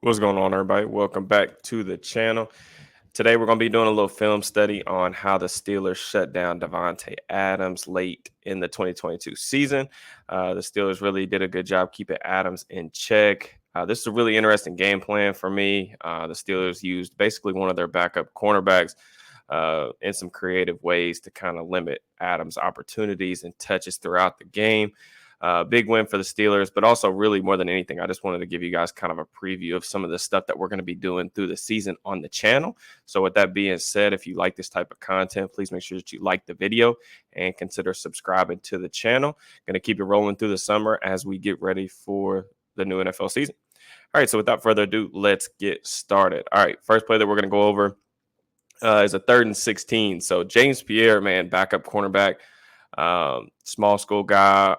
What's going on, everybody? Welcome back to the channel. Today, we're going to be doing a little film study on how the Steelers shut down Davante Adams late in the 2022 season. The Steelers really did a good job keeping Adams in check. This is a really interesting game plan for me. The Steelers used basically one of their backup cornerbacks in some creative ways to kind of limit Adams' opportunities and touches throughout the game. Big win for the Steelers, but also really more than anything, I just wanted to give you guys kind of a preview of some of the stuff that we're going to be doing through the season on the channel. So with that being said, if you like this type of content, please make sure that you like the video and consider subscribing to the channel. Going to keep it rolling through the summer as we get ready for the new NFL season. All right, so without further ado, let's get started. All right, first play that we're going to go over is a 3rd and 16. So James Pierre, man, backup cornerback, small school guy,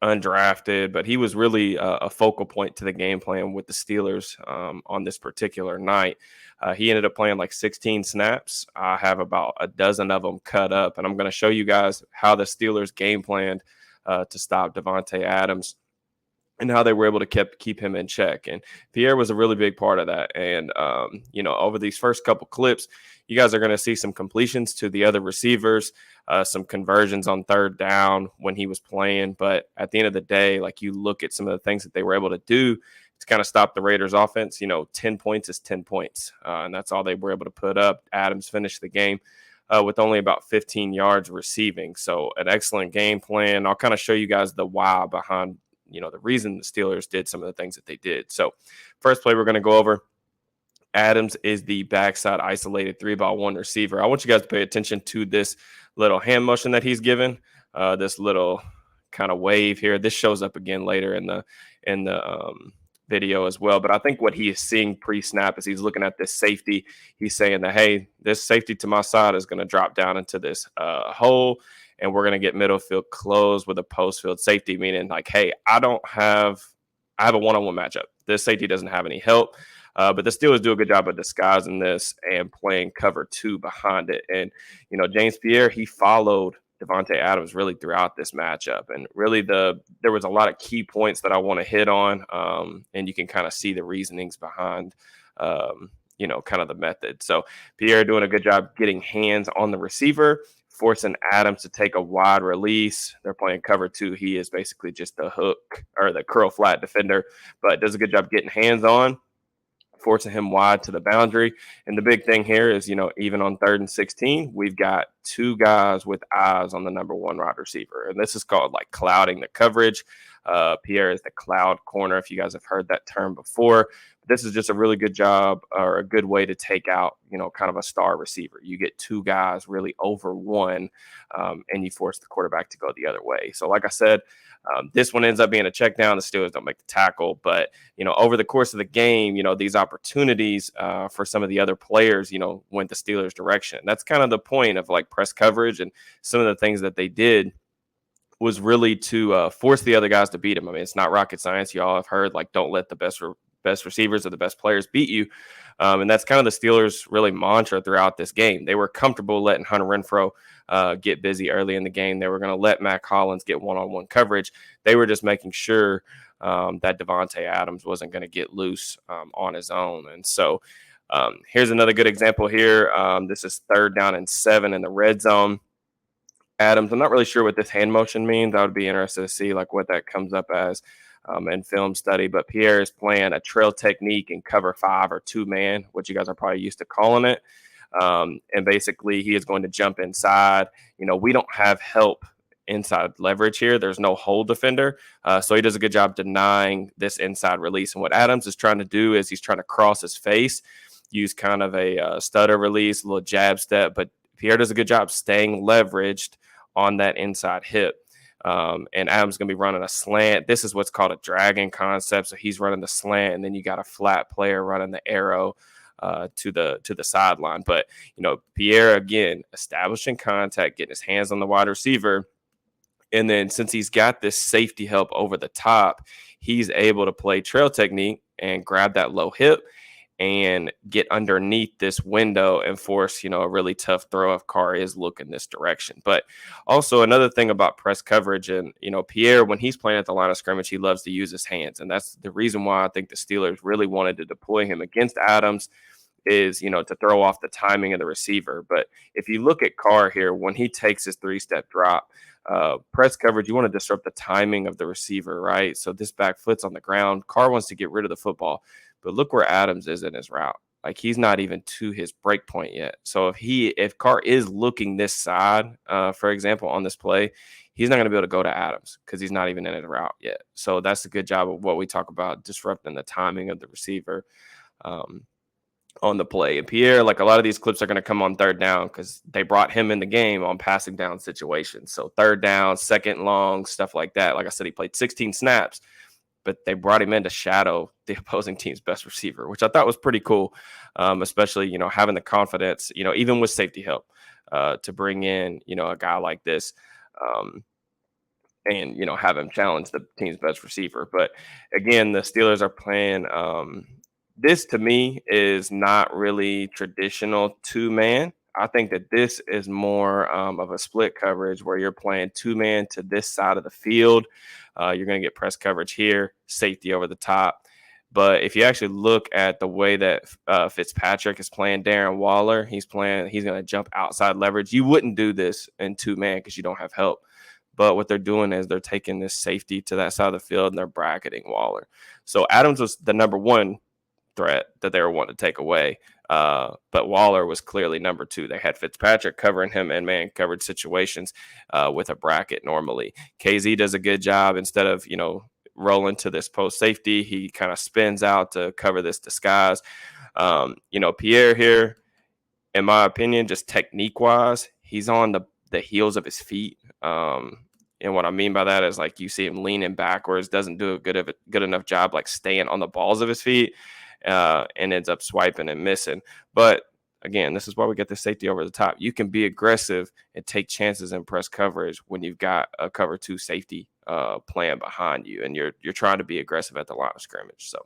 undrafted, but he was really a focal point to the game plan with the Steelers on this particular night. He ended up playing like 16 snaps. I have about a dozen of them cut up, and I'm going to show you guys how the Steelers game planned to stop Davante Adams and how they were able to keep him in check. And Pierre was a really big part of that. And, over these first couple clips, you guys are going to see some completions to the other receivers, some conversions on 3rd down when he was playing. But at the end of the day, like you look at some of the things that they were able to do to kind of stop the Raiders offense, 10 points is 10 points. And that's all they were able to put up. Adams finished the game with only about 15 yards receiving. So an excellent game plan. I'll kind of show you guys the why behind the reason the Steelers did some of the things that they did. So first play we're going to go over, Adams is the backside isolated 3-by-1 receiver. I want you guys to pay attention to this little hand motion that he's given, this little kind of wave here. This shows up again later in the video as well. But I think what he is seeing pre-snap is he's looking at this safety. He's saying that, hey, this safety to my side is going to drop down into this hole, and we're going to get middle field closed with a post field safety, meaning like, hey, I have a one-on-one matchup. This safety doesn't have any help. But the Steelers do a good job of disguising this and playing cover 2 behind it. And, James Pierre, he followed Davante Adams really throughout this matchup. And really there was a lot of key points that I want to hit on. And you can kind of see the reasonings behind, kind of the method. So Pierre doing a good job getting hands on the receiver, forcing Adams to take a wide release. They're playing cover 2. He is basically just the hook or the curl flat defender, but does a good job getting hands on, forcing him wide to the boundary. And the big thing here is, even on 3rd and 16, we've got 2 guys with eyes on the number 1 wide receiver. And this is called like clouding the coverage. Pierre is the cloud corner, if you guys have heard that term before. This is just a really good job or a good way to take out, kind of a star receiver. You get 2 guys really over 1, and you force the quarterback to go the other way. So like I said, this one ends up being a check down. The Steelers don't make the tackle, but over the course of the game, these opportunities for some of the other players, went the Steelers' direction. That's kind of the point of like press coverage, and some of the things that they did was really to force the other guys to beat them. I mean, it's not rocket science. Y'all have heard like don't let the best receivers or the best players beat you. And that's kind of the Steelers' really mantra throughout this game. They were comfortable letting Hunter Renfrow get busy early in the game. They were going to let Mac Hollins get one-on-one coverage. They were just making sure that Davante Adams wasn't going to get loose on his own. And so here's another good example here. This is 3rd down and 7 in the red zone. Adams, I'm not really sure what this hand motion means. I would be interested to see like what that comes up as in film study. But Pierre is playing a trail technique in cover 5 or 2-man, what you guys are probably used to calling it. And basically, he is going to jump inside. We don't have help inside leverage here. There's no hole defender. So he does a good job denying this inside release. And what Adams is trying to do is he's trying to cross his face, use kind of a stutter release, a little jab step. But Pierre does a good job staying leveraged on that inside hip. And Adams is going to be running a slant. This is what's called a dragon concept. So he's running the slant, and then you got a flat player running the arrow to the sideline. But Pierre again establishing contact, getting his hands on the wide receiver, and then since he's got this safety help over the top, he's able to play trail technique and grab that low hip and get underneath this window and force, a really tough throw if Carr is looking this direction. But also another thing about press coverage, and Pierre, when he's playing at the line of scrimmage, he loves to use his hands. And that's the reason why I think the Steelers really wanted to deploy him against Adams, is to throw off the timing of the receiver. But if you look at Carr here, when he takes his 3-step drop, press coverage, you want to disrupt the timing of the receiver, right? So this back foot's on the ground. Carr wants to get rid of the football, but look where Adams is in his route. Like, he's not even to his break point yet. So if Carr is looking this side, for example, on this play, he's not going to be able to go to Adams because he's not even in his route yet. So that's a good job of what we talk about, disrupting the timing of the receiver on the play. And Pierre, like, a lot of these clips are going to come on third down because they brought him in the game on passing down situations. So third down, second long, stuff like that. Like I said, he played 16 snaps, but they brought him in to shadow the opposing team's best receiver, which I thought was pretty cool, especially, having the confidence, even with safety help, to bring in, a guy like this. And have him challenge the team's best receiver. But again, the Steelers are playing. This to me is not really traditional two-man. I think that this is more of a split coverage where you're playing two-man to this side of the field. You're going to get press coverage here, safety over the top. But if you actually look at the way that Fitzpatrick is playing Darren Waller, he's going to jump outside leverage. You wouldn't do this in two-man because you don't have help. But what they're doing is they're taking this safety to that side of the field and they're bracketing Waller. So Adams was the number one threat that they were wanting to take away. But Waller was clearly number two. They had Fitzpatrick covering him in man coverage situations with a bracket normally. KZ does a good job. Instead of, rolling to this post safety, he kind of spins out to cover this disguise. Pierre here, in my opinion, just technique-wise, he's on the heels of his feet. And what I mean by that is, like, you see him leaning backwards, doesn't do a good enough job, like, staying on the balls of his feet, and ends up swiping and missing. But again, this is why we get the safety over the top. You can be aggressive and take chances in press coverage when you've got a cover two safety plan behind you, and you're trying to be aggressive at the line of scrimmage. So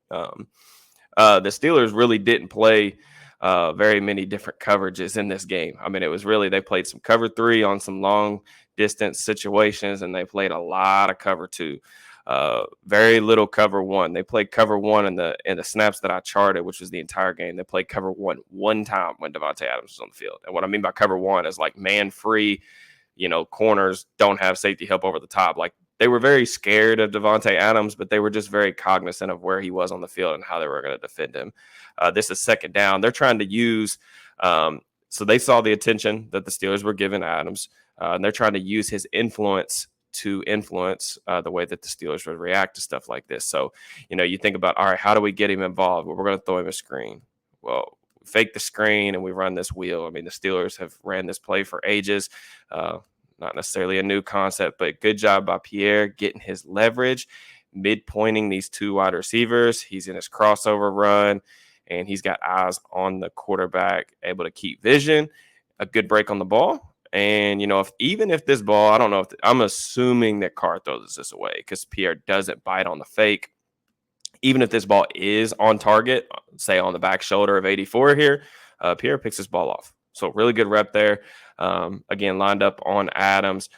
the Steelers really didn't play very many different coverages in this game. I mean, it was really, they played some cover three on some long distance situations, and they played a lot of cover two. Very little cover one. They played cover one in the snaps that I charted, which was the entire game. They played cover one time when Davante Adams was on the field. And what I mean by cover one is, like, man free, corners don't have safety help over the top. Like, they were very scared of Davante Adams, but they were just very cognizant of where he was on the field and how they were going to defend him. This is second down. They're trying to use so they saw the attention that the Steelers were giving Adams, and they're trying to use his influence to influence the way that the Steelers would react to stuff like this. So, you think about, all right, how do we get him involved? Well, we're going to throw him a screen. Well, fake the screen and we run this wheel. I mean, the Steelers have ran this play for ages. Not necessarily a new concept, but good job by Pierre getting his leverage, mid-pointing these two wide receivers. He's in his crossover run, and he's got eyes on the quarterback, able to keep vision, a good break on the ball. And, if this ball, I don't know, I'm assuming that Carr throws this away because Pierre doesn't bite on the fake. Even if this ball is on target, say on the back shoulder of 84 here, Pierre picks this ball off. So really good rep there. Again, lined up on Adams.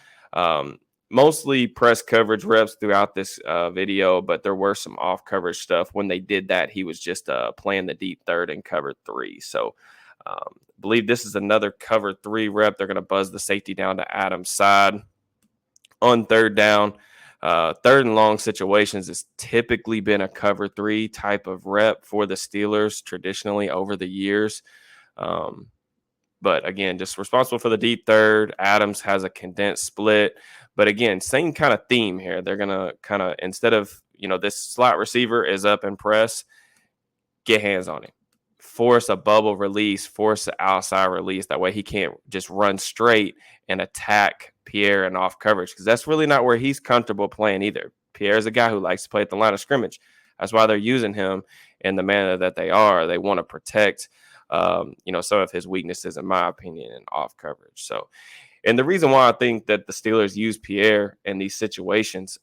Mostly press coverage reps throughout this video, but there were some off coverage stuff. When they did that, he was just playing the deep third and cover three. So I believe this is another cover three rep. They're going to buzz the safety down to Adams' side. On third down, third and long situations has typically been a cover three type of rep for the Steelers traditionally over the years. But again, just responsible for the deep third. Adams has a condensed split. But again, same kind of theme here. They're going to kind of, instead of, this slot receiver is up and press, get hands on him. Force a bubble release, force an outside release. That way he can't just run straight and attack Pierre and off coverage, because that's really not where he's comfortable playing either. Pierre's a guy who likes to play at the line of scrimmage. That's why they're using him in the manner that they are. They want to protect some of his weaknesses, in my opinion, in off coverage. So, and the reason why I think that the Steelers use Pierre in these situations,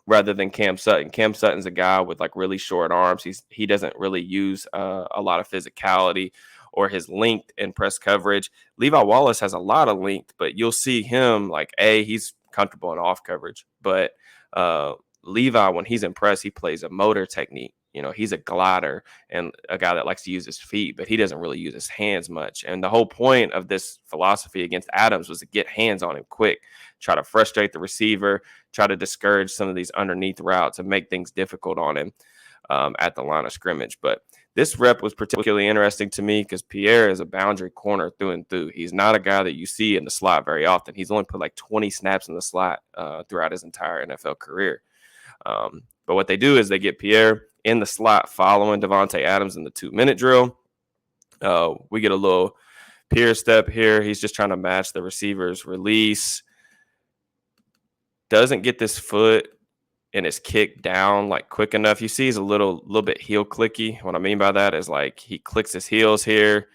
rather than Cam Sutton. Cam Sutton's a guy with like really short arms. He doesn't really use a lot of physicality or his length in press coverage. Levi Wallace has a lot of length, but you'll see him like he's comfortable in off coverage. But Levi, when he's in press, he plays a motor technique. He's a glider and a guy that likes to use his feet, but he doesn't really use his hands much. And the whole point of this philosophy against Adams was to get hands on him quick, try to frustrate the receiver, try to discourage some of these underneath routes and make things difficult on him at the line of scrimmage. But this rep was particularly interesting to me because Pierre is a boundary corner through and through. He's not a guy that you see in the slot very often. He's only put like 20 snaps in the slot throughout his entire NFL career. But what they do is they get Pierre in the slot following Davante Adams in the 2-minute drill. We get a little Pierre step here. He's just trying to match the receiver's release. Doesn't get this foot and his kick down like quick enough. You see he's a little bit heel clicky. What I mean by that is like he clicks his heels here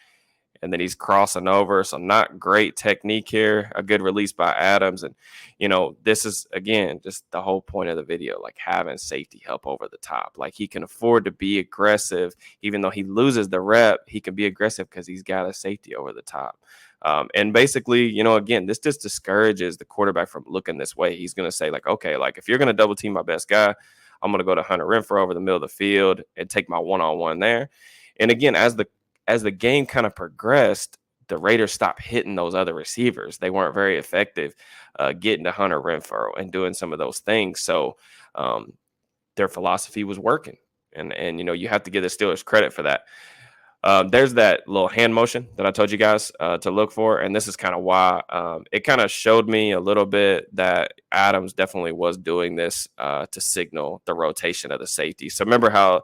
and then he's crossing over. So not great technique here. A good release by Adams. And, this is, again, just the whole point of the video, like having safety help over the top. Like he can afford to be aggressive. Even though he loses the rep, he can be aggressive because he's got a safety over the top. And basically, again, this just discourages the quarterback from looking this way. He's going to say like, okay, like if you're going to double team my best guy, I'm going to go to Hunter Renfrow over the middle of the field and take my one-on-one there. And again, as the game kind of progressed, the Raiders stopped hitting those other receivers. They weren't very effective getting to Hunter Renfrow and doing some of those things. So their philosophy was working. And you have to give the Steelers credit for that. There's that little hand motion that I told you guys to look for. And this is kind of why it kind of showed me a little bit that Adams definitely was doing this to signal the rotation of the safety. So remember how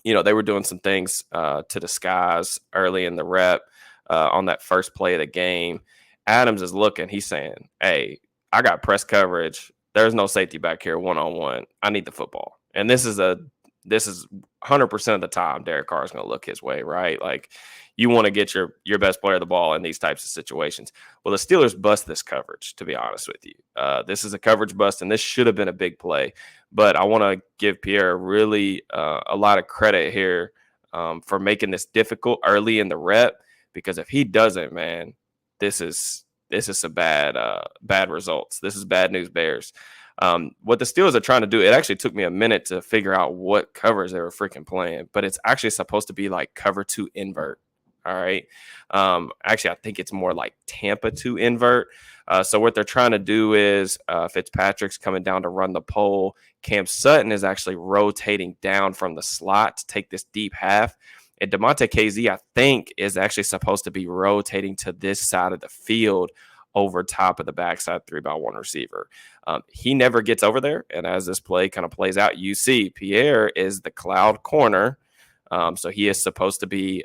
they were doing some things to disguise early in the rep on that first play of the game. Adams is looking. He's saying, hey, I got press coverage. There's no safety back here one-on-one. I need the football. And this is 100% of the time Derek Carr is going to look his way, right? Like you want to get your best player the ball in these types of situations. Well, the Steelers bust this coverage, to be honest with you. This is a coverage bust, and this should have been a big play. But I want to give Pierre really a lot of credit here for making this difficult early in the rep, because if he doesn't, man, this is some bad results. This is bad news Bears. What the Steelers are trying to do, it actually took me a minute to figure out what covers they were freaking playing, but it's actually supposed to be like cover 2 invert. All right. Actually, I think it's more like Tampa 2 invert. So what they're trying to do is Fitzpatrick's coming down to run the pole. Cam Sutton is actually rotating down from the slot to take this deep half. And DeMonte KZ, I think, is actually supposed to be rotating to this side of the field over top of the backside 3-by-1 receiver. He never gets over there. And as this play kind of plays out, you see Pierre is the cloud corner. So he is supposed to be,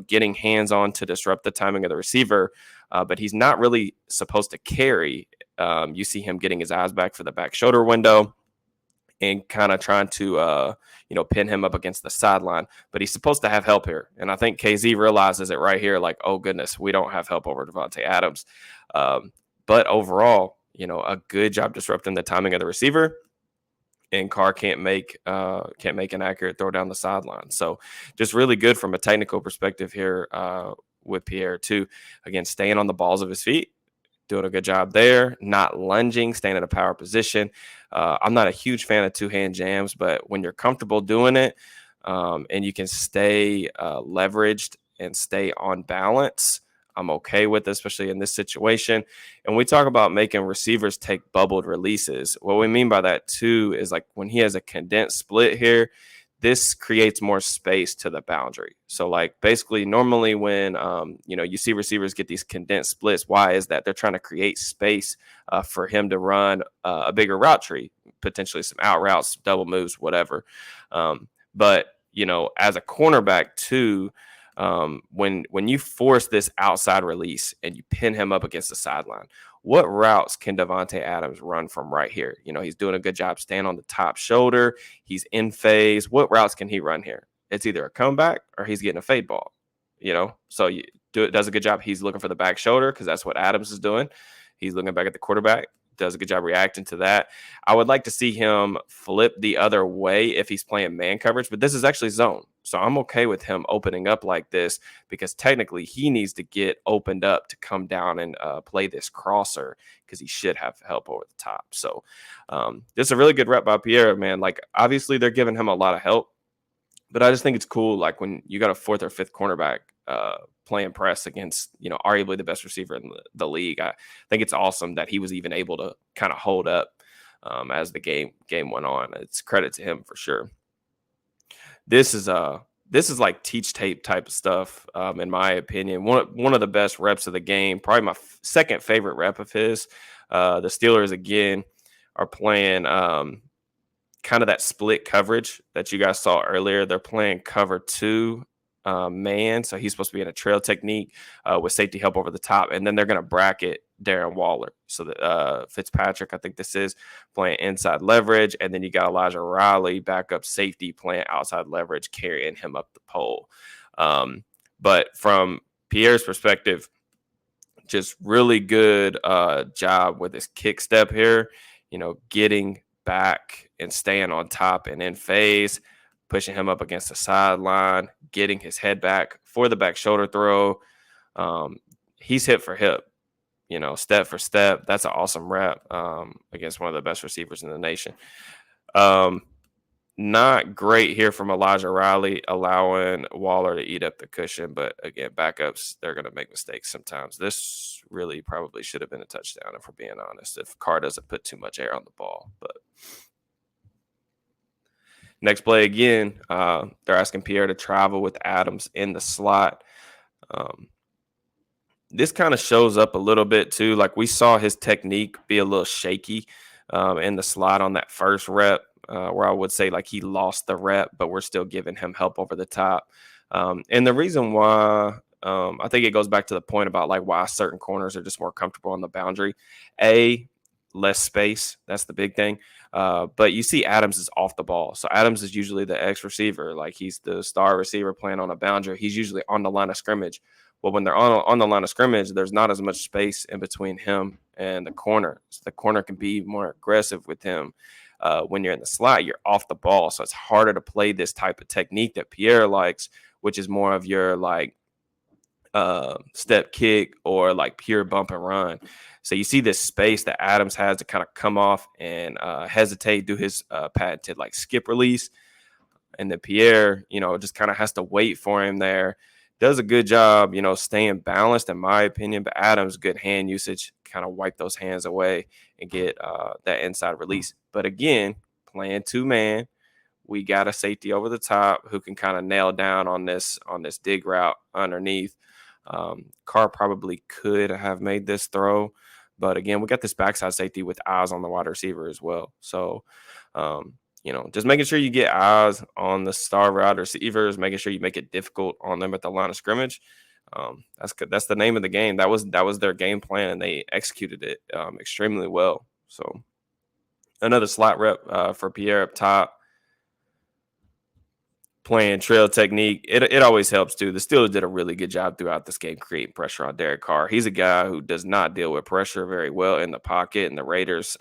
getting hands on to disrupt the timing of the receiver, but he's not really supposed to carry. You see him getting his eyes back for the back shoulder window and kind of trying to, pin him up against the sideline. But he's supposed to have help here. And I think KZ realizes it right here, like, oh, goodness, we don't have help over Davante Adams. But overall, a good job disrupting the timing of the receiver. And Carr can't make an accurate throw down the sideline. So just really good from a technical perspective here with Pierre too. Again, staying on the balls of his feet, doing a good job there, not lunging, staying in a power position. I'm not a huge fan of 2-hand jams, but when you're comfortable doing it and you can stay leveraged and stay on balance, I'm okay with it, especially in this situation. And we talk about making receivers take bubbled releases. What we mean by that too is like when he has a condensed split here, this creates more space to the boundary. So like basically normally when, you see receivers get these condensed splits, why is that? They're trying to create space for him to run a bigger route tree, potentially some out routes, double moves, whatever. But, as a cornerback too, when you force this outside release and you pin him up against the sideline, what routes can Davante Adams run from right here? He's doing a good job staying on the top shoulder. He's in phase. What routes can he run here? It's either a comeback or he's getting a fade ball, So does a good job. He's looking for the back shoulder because that's what Adams is doing. He's looking back at the quarterback. does a good job reacting to that. I would like to see him flip the other way if he's playing man coverage, but this is actually zone. So I'm okay with him opening up like this because technically he needs to get opened up to come down and play this crosser because he should have help over the top. So this is a really good rep by Pierre, man. Like, obviously they're giving him a lot of help, but I just think it's cool, like, when you got a fourth or fifth cornerback playing press against, arguably the best receiver in the league. I think it's awesome that he was even able to kind of hold up as the game went on. It's credit to him for sure. This is like teach tape type of stuff, in my opinion. One of the best reps of the game, probably my second favorite rep of his. The Steelers again are playing kind of that split coverage that you guys saw earlier. They're playing cover 2 man, so he's supposed to be in a trail technique with safety help over the top, and then they're going to bracket Darren Waller. So that Fitzpatrick, I think this is, playing inside leverage, and then you got Elijah Riley, backup safety, playing outside leverage, carrying him up the pole. But from Pierre's perspective, just really good job with his kick step here, getting back and staying on top and in phase, pushing him up against the sideline, getting his head back for the back shoulder throw. He's hip for hip, step for step. That's an awesome rep against one of the best receivers in the nation. Not great here from Elijah Riley, allowing Waller to eat up the cushion. But again, backups, they're going to make mistakes sometimes. This really probably should have been a touchdown, if we're being honest, if Carr doesn't put too much air on the ball. But next play again, they're asking Pierre to travel with Adams in the slot. This kind of shows up a little bit too. Like, we saw his technique be a little shaky in the slot on that first rep, where I would say like he lost the rep, but we're still giving him help over the top. And the reason why, I think it goes back to the point about like why certain corners are just more comfortable on the boundary. Less space. That's the big thing. But you see Adams is off the ball. So Adams is usually the X receiver. Like, he's the star receiver playing on a boundary. He's usually on the line of scrimmage. Well, when they're on the line of scrimmage, there's not as much space in between him and the corner. So the corner can be more aggressive with him. When you're in the slot, you're off the ball. So it's harder to play this type of technique that Pierre likes, which is more of your like step kick or like pure bump and run. So you see this space that Adams has to kind of come off and hesitate, do his patented like skip release. And then Pierre, just kind of has to wait for him there. Does a good job, staying balanced, in my opinion. But Adams, good hand usage, kind of wipe those hands away and get that inside release. But again, playing 2-man, we got a safety over the top who can kind of nail down on this dig route underneath. Carr probably could have made this throw, but again, we got this backside safety with eyes on the wide receiver as well. So, just making sure you get eyes on the star wide receivers, making sure you make it difficult on them at the line of scrimmage. That's the name of the game. That was their game plan, and they executed it extremely well. So another slot rep for Pierre up top, playing trail technique. It always helps too. The Steelers did a really good job throughout this game creating pressure on Derek Carr. He's a guy who does not deal with pressure very well in the pocket, and the Raiders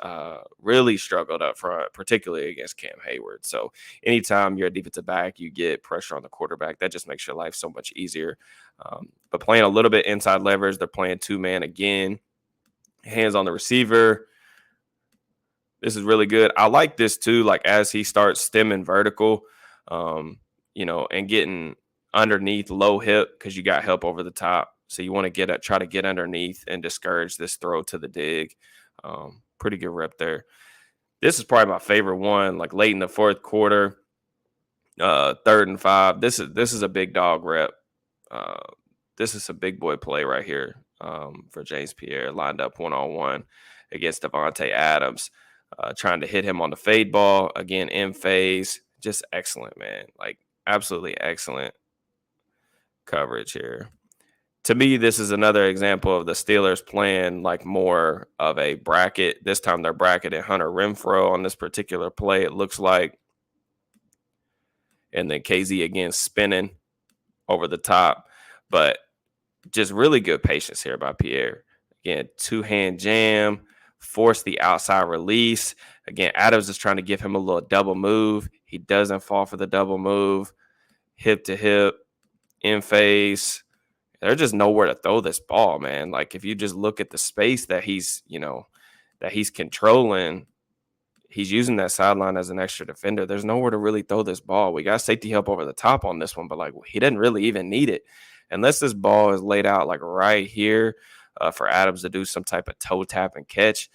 really struggled up front, particularly against Cam Hayward. So anytime you're a defensive back, you get pressure on the quarterback. That just makes your life so much easier. But playing a little bit inside leverage, they're playing 2-man again. Hands on the receiver. This is really good. I like this too, like as he starts stemming vertical, and getting underneath low hip because you got help over the top. So you want to try to get underneath and discourage this throw to the dig. Pretty good rep there. This is probably my favorite one, like late in the fourth quarter, 3rd and 5. This is a big dog rep. This is a big boy play right here for James Pierre, lined up one-on-one against Davante Adams, trying to hit him on the fade ball. Again, in phase. Just excellent, man. Like, absolutely excellent coverage here. To me, this is another example of the Steelers playing like more of a bracket. This time they're bracketing Hunter Renfrow on this particular play, it looks like. And then KZ again spinning over the top. But just really good patience here by Pierre. Again, 2-hand jam, force the outside release. Again, Adams is trying to give him a little double move. He doesn't fall for the double move. Hip to hip, in face. There's just nowhere to throw this ball, man. Like if you just look at the space that he's controlling, he's using that sideline as an extra defender. There's nowhere to really throw this ball. We got safety help over the top on this one, but like he didn't really even need it. Unless this ball is laid out like right here for Adams to do some type of toe tap and catch.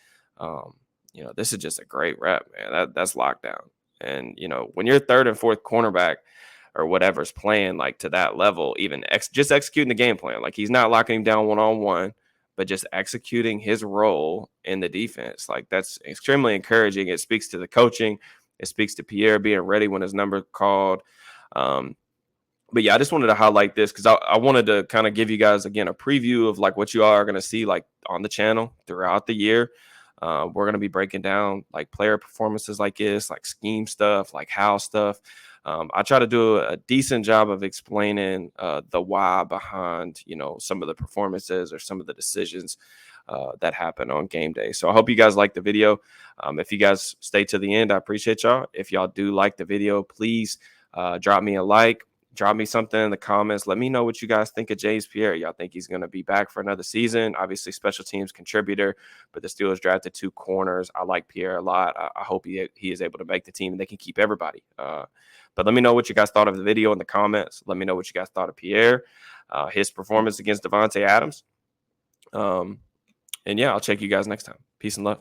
This is just a great rep, man. That's lockdown. And, when you're third and fourth cornerback or whatever's playing like to that level, even just executing the game plan, like he's not locking him down one-on-one, but just executing his role in the defense. Like that's extremely encouraging. It speaks to the coaching. It speaks to Pierre being ready when his number called. But yeah, I just wanted to highlight this because I wanted to kind of give you guys, again, a preview of like what you all are going to see like on the channel throughout the year. We're going to be breaking down like player performances like this, like scheme stuff, like how stuff. I try to do a decent job of explaining the why behind, some of the performances or some of the decisions that happen on game day. So I hope you guys like the video. If you guys stay to the end, I appreciate y'all. If y'all do like the video, please drop me a like. Drop me something in the comments. Let me know what you guys think of James Pierre. Y'all think he's going to be back for another season? Obviously, special teams contributor, but the Steelers drafted 2 corners. I like Pierre a lot. I hope he is able to make the team and they can keep everybody. But let me know what you guys thought of the video in the comments. Let me know what you guys thought of Pierre, his performance against Davante Adams. And yeah, I'll check you guys next time. Peace and love.